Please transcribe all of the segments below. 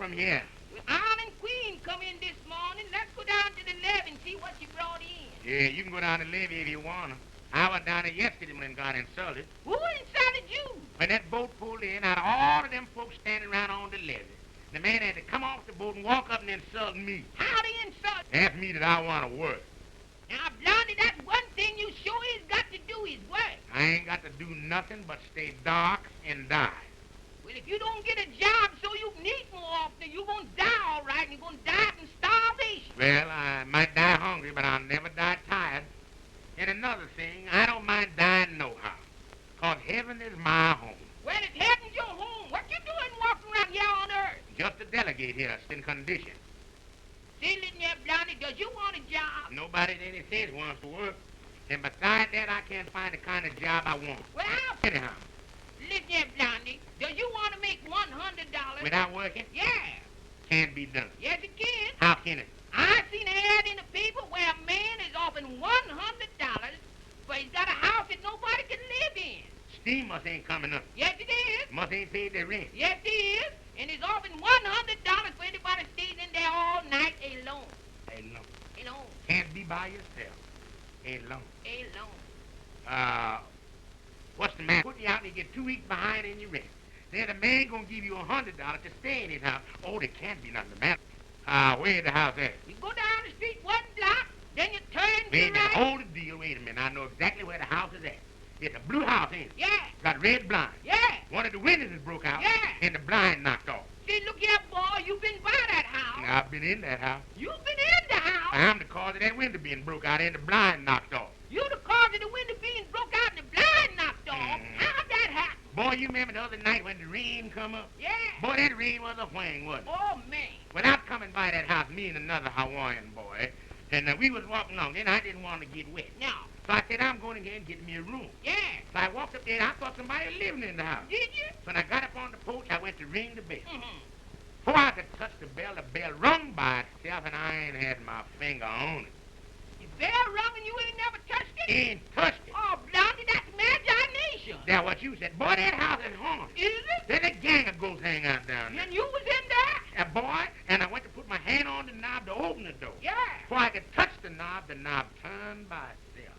from here? Well, Aunt and Queen come in this morning. Let's go down to the levee and see what you brought in. Yeah, you can go down to the levee if you want to. I was down there yesterday when it got insulted. Who insulted you? When that boat pulled in, out of all of them folks standing around on the levee, the man had to come off the boat and walk up and insult me. How they insult? Ask me that I want to work. Now, Blondie, that's one thing you sure is got to do is work. I ain't got to do nothing but stay dark and die. Well, if you don't get a job so you can eat more often, you're going to die all right, and you're going to die from starvation. Well, I might die hungry, but I'll never die tired. And another thing, I don't mind dying nohow, 'cause heaven is my home. Well, if heaven's your home, what you doing walking around here on earth? Just a delegate here, in condition. Say, listen here, Blondie, does you want a job? Nobody that it says wants to work. And besides that, I can't find the kind of job I want. Well, Anyhow, listen here, Blondie, does you want to make $100? without working, Yeah. can't be done. Yes, it can. How can it? I seen an ad in the paper where a man is offering $100, but he's got a house that nobody can live in. Steam must ain't coming up. Yes, it is. Must ain't paid their rent. Yes, it is. And he's offering $100 for anybody that stays in there all night alone. Alone. Alone. Can't be by yourself. Alone. Alone. What's the matter? Put you out and you get 2 weeks behind in your rent. Then the man gonna give you $100 to stay in his house. Oh, there can't be nothing the matter. Where's the house at? You go down the street 1 block, then you turn to Wait a minute, right. hold the deal. Wait a minute. I know exactly where the house is at. It's a blue house, ain't it? Yeah. Got red blind. Yeah. One of the windows is broke out. Yeah. And the blind knocked off. See, look here, boy, you've been by that house. Now, I've been in that house. You've been in the house. I'm the cause of that window being broke out and the blind knocked off. You the cause of the window being broke out and the blind knocked off. Mhm. How'd that happen? Boy, you remember the other night when the rain come up? Yeah. Boy, that rain was a whang, wasn't it? Oh, man. When I was coming by that house, me and another Hawaiian boy, and we was walking along, then I didn't want to get wet. Now, So I said, I'm going to get and get me a room. yeah. So I walked up there, and I thought somebody was living in the house. Did you? When I got up on the porch, I went to ring the bell. Mm-hmm. Before I could touch the bell rung by itself, and I ain't had my finger on it. The bell rung and you ain't never touched it? Ain't touched it. Oh, Blondie, that's imagination. That's what you said. Boy, that house is haunted. Is it? There's a gang of ghosts hanging out down there. And you was in there? Boy, and I went to put my hand on the knob to open the door. Yeah. Before I could touch the knob turned by itself.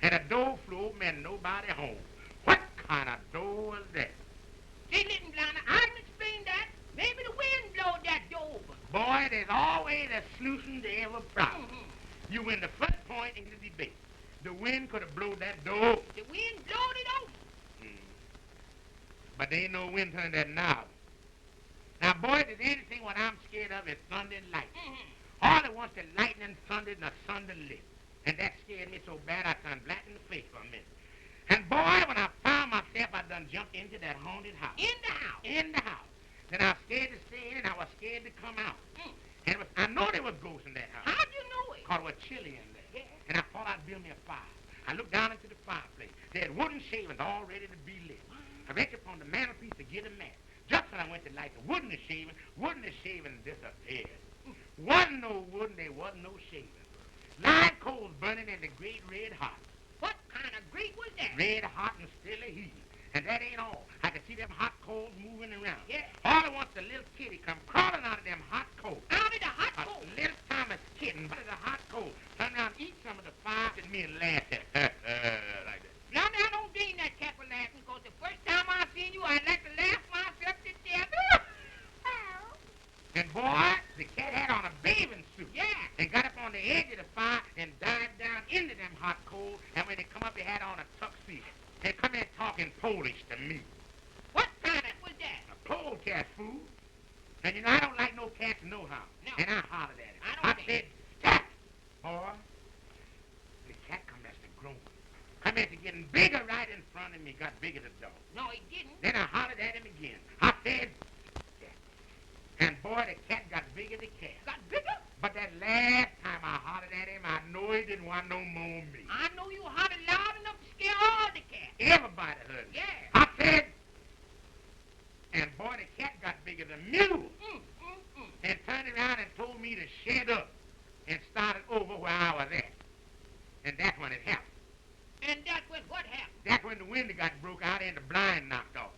And the door flew open and nobody home. What kind of door was that? See, listen, Blondie, I can explain that. Maybe the wind blowed that door open. Boy, there's always a solution to every problem. Mm-hmm. You win the first point in the debate. The wind could have blown that door open. The wind blowed it open. But there ain't no wind turning that knob. Now, boy, if there's anything what I'm scared of is thunder and lightning. Mm-hmm. All at once the lightning thundered and the thunder lit. And that scared me so bad I turned black in the face for a minute. And boy, when I found myself, I done jumped into that haunted house. In the house? In the house. Then I was scared to stay in and I was scared to come out. And I know there was ghosts in that house. How'd you know it? 'Cause it was chilly in there. Yeah. And I thought I'd build me a fire. I looked down into the fireplace. They had wooden shavings all ready to be lit. I reached upon the mantelpiece to get a match. Just when I went to light the wooden shaving disappeared. Wasn't no wood and there wasn't no shaving. Nine coals burning in the great red hot. What kind of grate was that? Red hot and still a heat. And that ain't all. I could see them hot coals moving around. Yeah. All at once the little kitty come crawling out of them hot coals. Out of the hot A coal. little Thomas kitten by the hot coal. Turn around, eat some of the fire, and me and laugh at like that. Now, I don't mean that cat for laughing, because the first time I seen you, I'd like to laugh myself to death. And boy, the cat had on a bathing suit. Yeah. And got up on the edge of the fire and dived down into them hot coals. And when they come up, he had on a tuxedo. They come in talking Polish to me. What kind of was that? A pole cat, fool. And you know, I don't like no cats nohow. No. And I hollered at him. I don't said, stop, boy. The cat come as to groan. Come as to getting bigger right in front of me. Got bigger the dog. No, he didn't. Then I hollered at him again. I said, "Cat." And boy, the cat got bigger the cat. Got bigger? But that last time I hollered at him, I know he didn't want no more of me. I know you hollered loud enough to scare all the cats. Everybody heard me. Yeah. I said, and boy, the cat got bigger than mule. And turned around and told me to shut up and started over where I was at. And that's when it happened. And that's when what happened? That's when the window got broke out and the blind knocked off.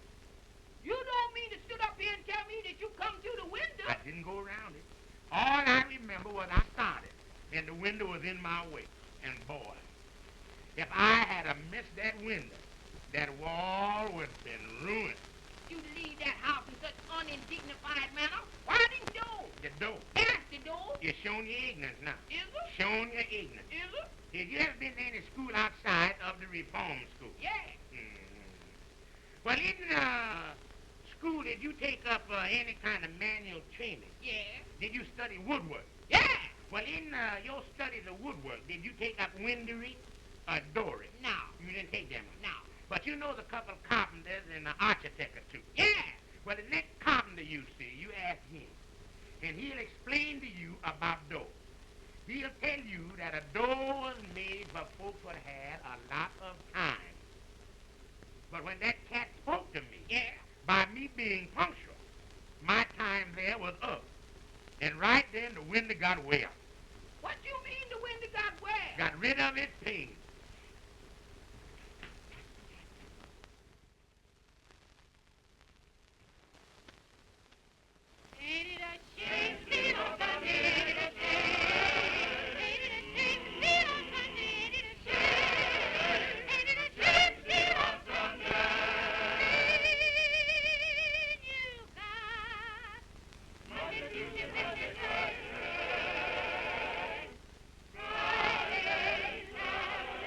You don't mean to sit up here and tell me that you come through the window? I didn't go around it. All I remember was I started, and the window was in my way. And boy, if I had a missed that window, that wall would have been ruined. You leave that house in such undignified manner. Why didn't you? The door. Yes, the door. You're showing your ignorance now. Is it? Showing your ignorance. Is it? Have you ever been to any school outside of the reform school? Yeah. Well, in school, did you take up any kind of manual training? Yeah. Did you study woodwork? Yeah. Well, in your studies of woodwork, did you take up windery or dooring? No. You didn't take them. No. But you know the couple of carpenters and an architect or two. Yeah. Well, the next carpenter you see, you ask him, and he'll explain to you about doors. He'll tell you that a door was made for folks who had a lot of time. But when that cat spoke to me, Yeah. by me being punctual, my time there was up. And right then the window got well. What you mean the window got wet? Got rid of its pain. Ain't it a shame, little Sunday, ain't it a shame? Ain't it a shame, little Sunday, ain't it a shame? Ain't it a shame, little Sunday? You got nothing to do with it. Friday night.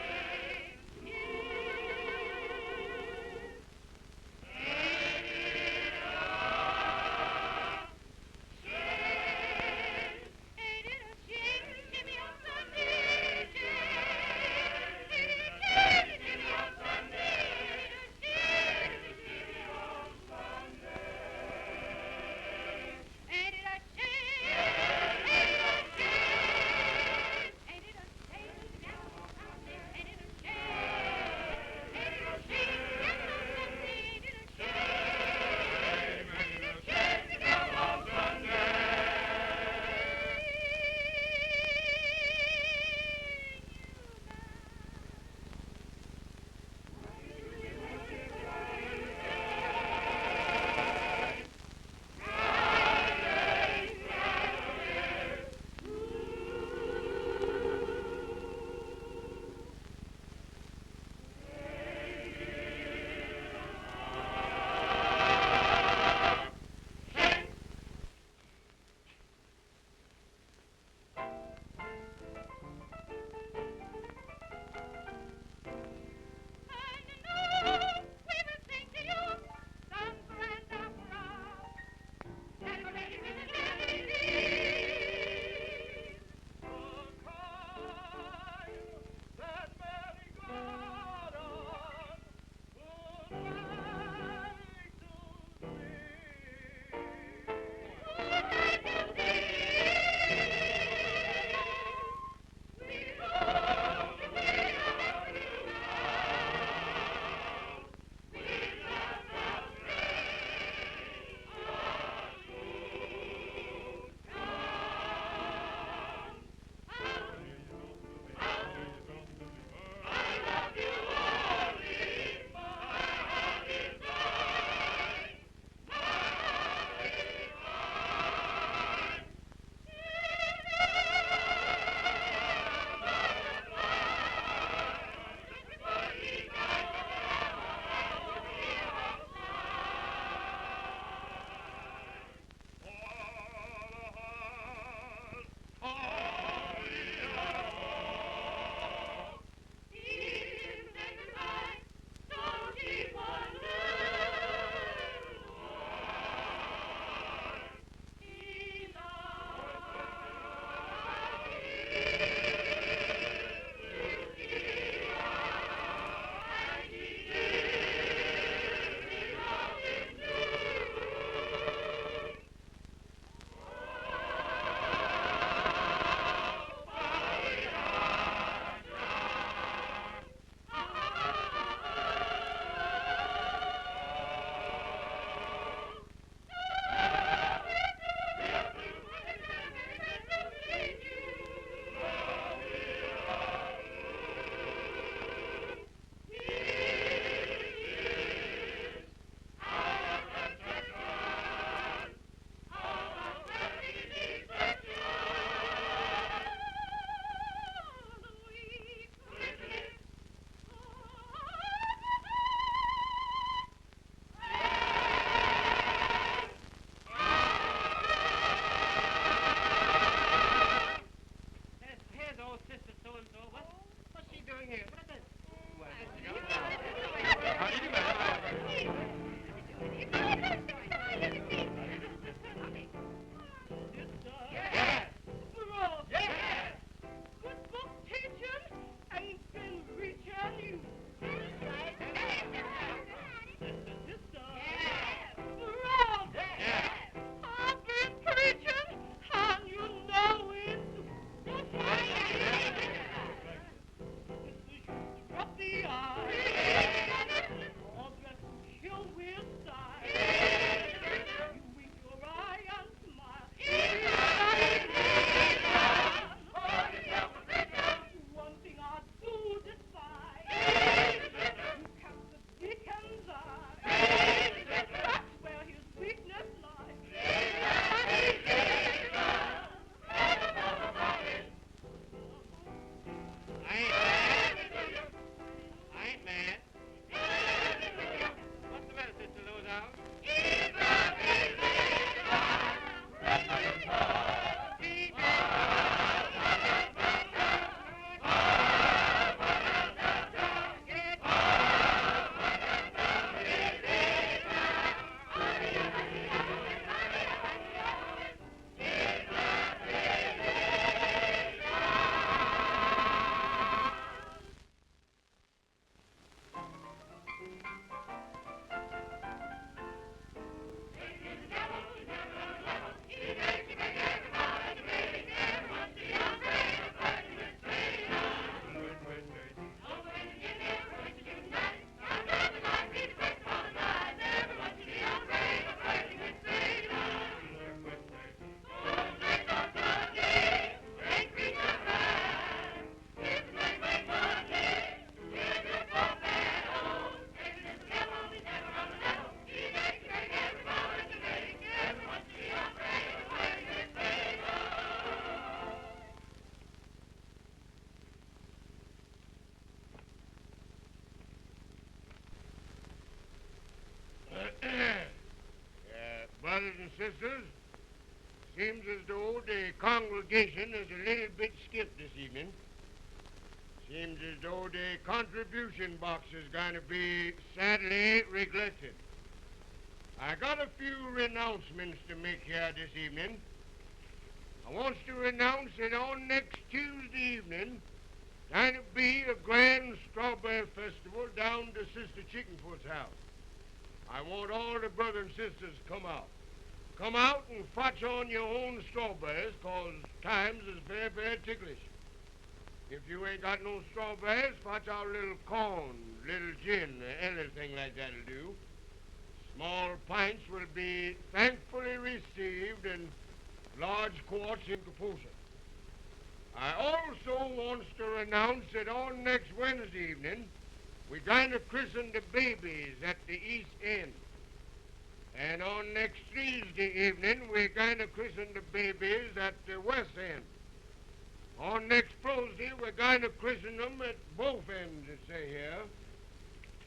sisters, seems as though the congregation is a little bit stiff this evening. Seems as though the contribution box is going to be sadly neglected. I got a few renouncements to make here this evening. I want to renounce that on next Tuesday evening, going to be a grand strawberry festival down to Sister Chickenfoot's house. I want all the brothers and sisters to come out. Come out and fetch on your own strawberries, 'cause times is very, very ticklish. If you ain't got no strawberries, fetch out a little corn, little gin, anything like that'll do. Small pints will be thankfully received in large quarts in proportion. I also want to announce that on next Wednesday evening, we're going to christen the babies at the East End. And on next Tuesday evening, we're going to christen the babies at the West End. On next Thursday, we're going to christen them at both ends, they say here.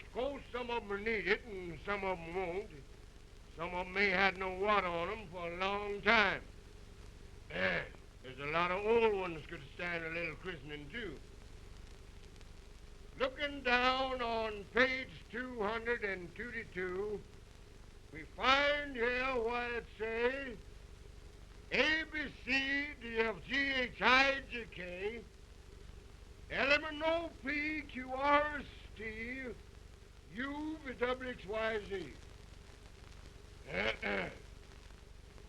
Of course, some of them will need it, and some of them won't. Some of them may have no water on them for a long time. There's a lot of old ones could stand a little christening, too. Looking down on page 222, we find here what it says, A, B, C, D, F, G, H, I, J, K, L, M, N, O, P, Q, R, S, T, U, V, W, X, Y, Z.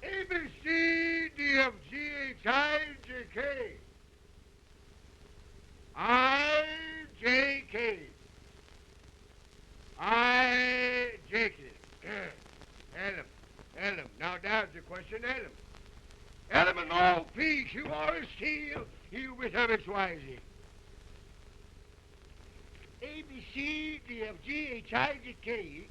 A, B, C, D, F, G, H, I, J, K, I, J, K, I, J, K. Adam. Now, that's the question, Adam. Adam and O, P, Q, R, S, T, U, V, W, X, Y, Z. A, B, C, D, F, G, H, I, J, K,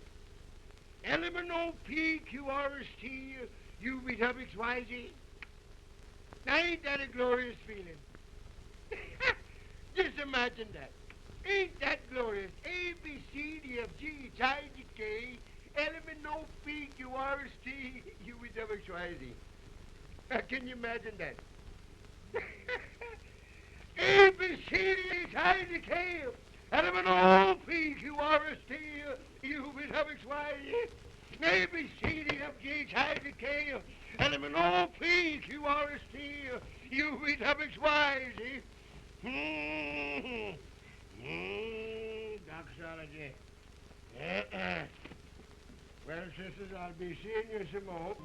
L, M, N, O, P, Q, R, S, T, U, V, W, X, Y, Z. Now, ain't that a glorious feeling? Just imagine that. Ain't that glorious? A, B, C, D, F, G, H, I, J, K, L, M, N, O, P, Q, R, S, T, U, V, W, X, Y, Z. Can you imagine that? A, B, C, D, H, I, J, K, L, M, N, O, P, Q, R, S, T, U, V, W, X, Y, Z. A, B, C, D, F, G, H, I, J, K, L, M, N, O, P, Q, R, S, T, U, V, W, X, Y, Z. Doxology. Well, sisters, I'll be seeing you some more.